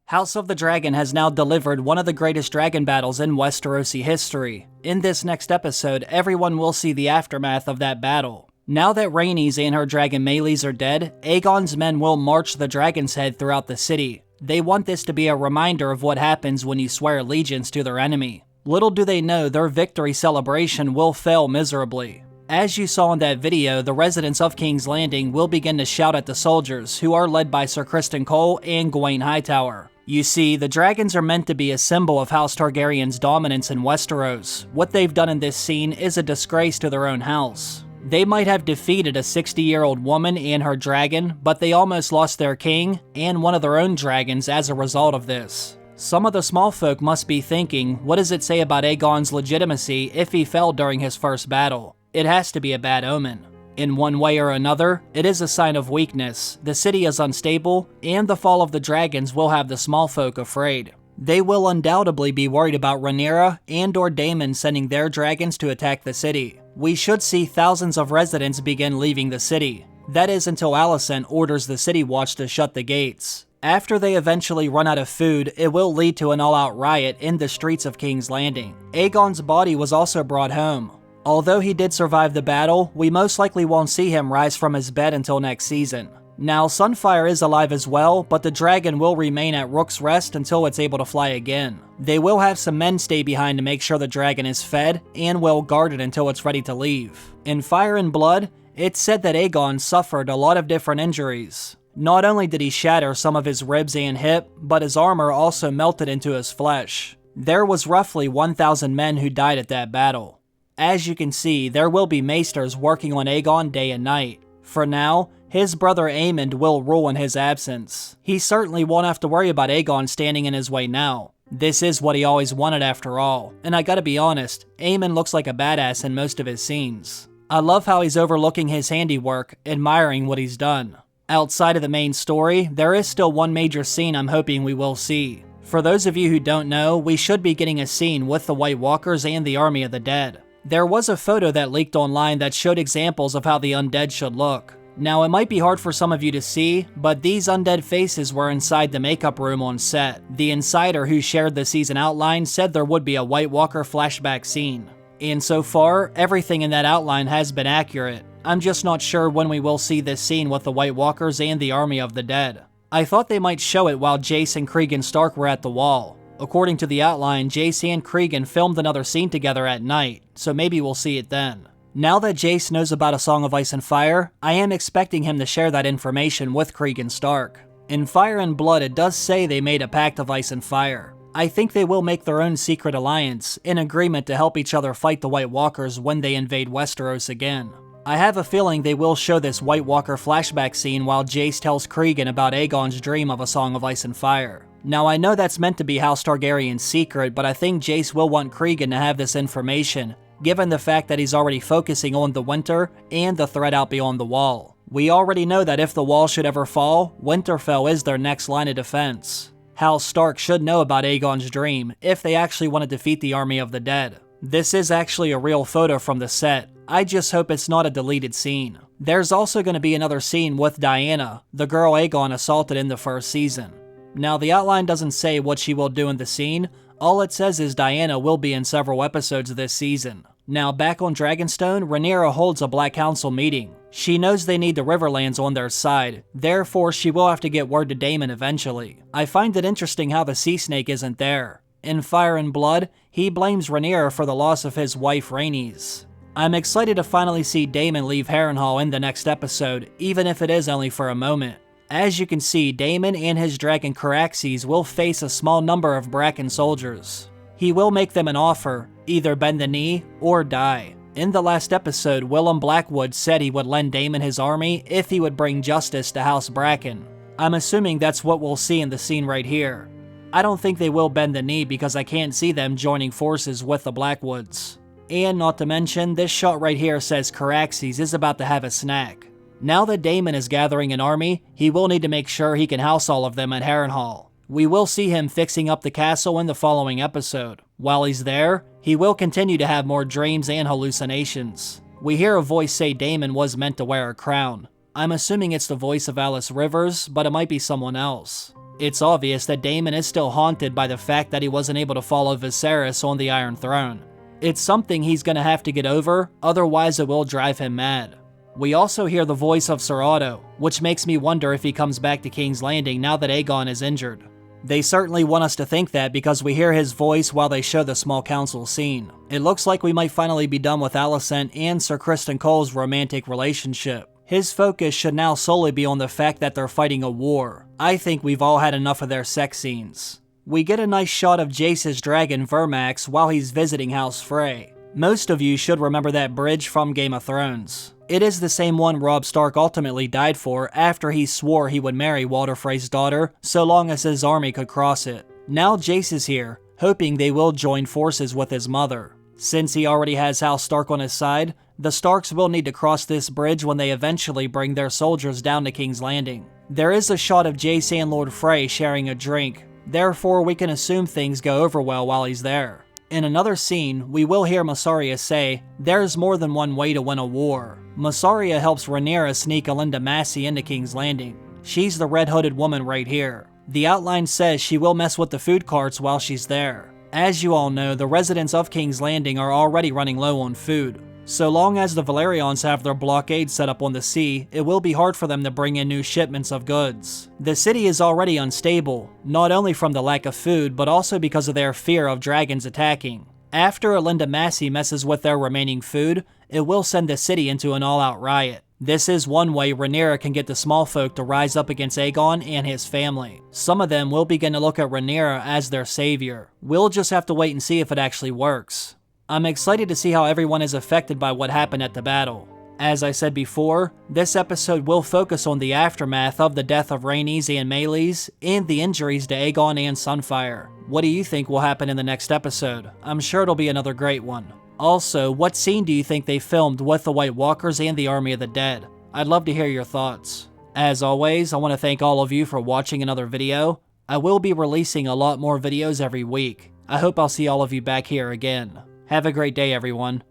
House of the Dragon has now delivered one of the greatest dragon battles in Westerosi history. In this next episode, everyone will see the aftermath of that battle. Now that Rhaenys and her dragon Meleys are dead, Aegon's men will march the dragon's head throughout the city. They want this to be a reminder of what happens when you swear allegiance to their enemy. Little do they know their victory celebration will fail miserably. As you saw in that video, the residents of King's Landing will begin to shout at the soldiers, who are led by Sir Criston Cole and Gwaine Hightower. You see, the dragons are meant to be a symbol of House Targaryen's dominance in Westeros. What they've done in this scene is a disgrace to their own house. They might have defeated a 60-year-old woman and her dragon, but they almost lost their king and one of their own dragons as a result of this. Some of the small folk must be thinking, what does it say about Aegon's legitimacy if he fell during his first battle? It has to be a bad omen. In one way or another, it is a sign of weakness, the city is unstable, and the fall of the dragons will have the small folk afraid. They will undoubtedly be worried about Rhaenyra and/or Daemon sending their dragons to attack the city. We should see thousands of residents begin leaving the city. That is until Alicent orders the city watch to shut the gates. After they eventually run out of food, it will lead to an all-out riot in the streets of King's Landing. Aegon's body was also brought home. Although he did survive the battle, we most likely won't see him rise from his bed until next season. Now, Sunfire is alive as well, but the dragon will remain at Rook's Rest until it's able to fly again. They will have some men stay behind to make sure the dragon is fed, and will guard it until it's ready to leave. In Fire and Blood, it's said that Aegon suffered a lot of different injuries. Not only did he shatter some of his ribs and hip, but his armor also melted into his flesh. There was roughly 1,000 men who died at that battle. As you can see, there will be maesters working on Aegon day and night. For now, his brother Aemond will rule in his absence. He certainly won't have to worry about Aegon standing in his way now. This is what he always wanted after all, and I gotta be honest, Aemond looks like a badass in most of his scenes. I love how he's overlooking his handiwork, admiring what he's done. Outside of the main story, there is still one major scene I'm hoping we will see. For those of you who don't know, we should be getting a scene with the White Walkers and the Army of the Dead. There was a photo that leaked online that showed examples of how the undead should look. Now, it might be hard for some of you to see, but these undead faces were inside the makeup room on set. The insider who shared the season outline said there would be a White Walker flashback scene. And so far, everything in that outline has been accurate. I'm just not sure when we will see this scene with the White Walkers and the Army of the Dead. I thought they might show it while Jace and Cregan Stark were at the wall. According to the outline, Jace and Cregan filmed another scene together at night, so maybe we'll see it then. Now that Jace knows about A Song of Ice and Fire, I am expecting him to share that information with Cregan Stark. In Fire and Blood, it does say they made a pact of ice and fire. I think they will make their own secret alliance, in agreement to help each other fight the White Walkers when they invade Westeros again. I have a feeling they will show this White Walker flashback scene while Jace tells Cregan about Aegon's dream of A Song of Ice and Fire. Now, I know that's meant to be House Targaryen's secret, but I think Jace will want Cregan to have this information, given the fact that he's already focusing on the Winter and the threat out beyond the Wall. We already know that if the Wall should ever fall, Winterfell is their next line of defense. House Stark should know about Aegon's dream, if they actually want to defeat the Army of the Dead. This is actually a real photo from the set. I just hope it's not a deleted scene. There's also going to be another scene with Diana, the girl Aegon assaulted in the first season. Now, the outline doesn't say what she will do in the scene, all it says is Diana will be in several episodes this season. Now, back on Dragonstone, Rhaenyra holds a Black Council meeting. She knows they need the Riverlands on their side, therefore she will have to get word to Daemon eventually. I find it interesting how the Sea Snake isn't there. In Fire and Blood, he blames Rhaenyra for the loss of his wife Rhaenys. I'm excited to finally see Daemon leave Harrenhal in the next episode, even if it is only for a moment. As you can see, Daemon and his dragon Caraxes will face a small number of Bracken soldiers. He will make them an offer, either bend the knee or die. In the last episode, Willem Blackwood said he would lend Daemon his army if he would bring justice to House Bracken. I'm assuming that's what we'll see in the scene right here. I don't think they will bend the knee because I can't see them joining forces with the Blackwoods. And not to mention, this shot right here says Caraxes is about to have a snack. Now that Daemon is gathering an army, he will need to make sure he can house all of them at Harrenhal. We will see him fixing up the castle in the following episode. While he's there, he will continue to have more dreams and hallucinations. We hear a voice say Daemon was meant to wear a crown. I'm assuming it's the voice of Alice Rivers, but it might be someone else. It's obvious that Daemon is still haunted by the fact that he wasn't able to follow Viserys on the Iron Throne. It's something he's gonna have to get over, otherwise it will drive him mad. We also hear the voice of Ser Otto, which makes me wonder if he comes back to King's Landing now that Aegon is injured. They certainly want us to think that because we hear his voice while they show the small council scene. It looks like we might finally be done with Alicent and Sir Criston Cole's romantic relationship. His focus should now solely be on the fact that they're fighting a war. I think we've all had enough of their sex scenes. We get a nice shot of Jace's dragon Vermax while he's visiting House Frey. Most of you should remember that bridge from Game of Thrones. It is the same one Robb Stark ultimately died for after he swore he would marry Walder Frey's daughter so long as his army could cross it. Now Jace is here, hoping they will join forces with his mother. Since he already has House Stark on his side, the Starks will need to cross this bridge when they eventually bring their soldiers down to King's Landing. There is a shot of Jace and Lord Frey sharing a drink, therefore we can assume things go over well while he's there. In another scene, we will hear Mysaria say, "There's more than one way to win a war." Mysaria helps Rhaenyra sneak Alinda Massey into King's Landing. She's the red-hooded woman right here. The outline says she will mess with the food carts while she's there. As you all know, the residents of King's Landing are already running low on food. So long as the Valerians have their blockade set up on the sea, it will be hard for them to bring in new shipments of goods. The city is already unstable, not only from the lack of food, but also because of their fear of dragons attacking. After Alinda Massey messes with their remaining food, it will send the city into an all-out riot. This is one way Rhaenyra can get the small folk to rise up against Aegon and his family. Some of them will begin to look at Rhaenyra as their savior. We'll just have to wait and see if it actually works. I'm excited to see how everyone is affected by what happened at the battle. As I said before, this episode will focus on the aftermath of the death of Rhaenys and Meleys and the injuries to Aegon and Sunfire. What do you think will happen in the next episode? I'm sure it'll be another great one. Also, what scene do you think they filmed with the White Walkers and the Army of the Dead? I'd love to hear your thoughts. As always, I want to thank all of you for watching another video. I will be releasing a lot more videos every week. I hope I'll see all of you back here again. Have a great day, everyone.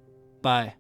Bye.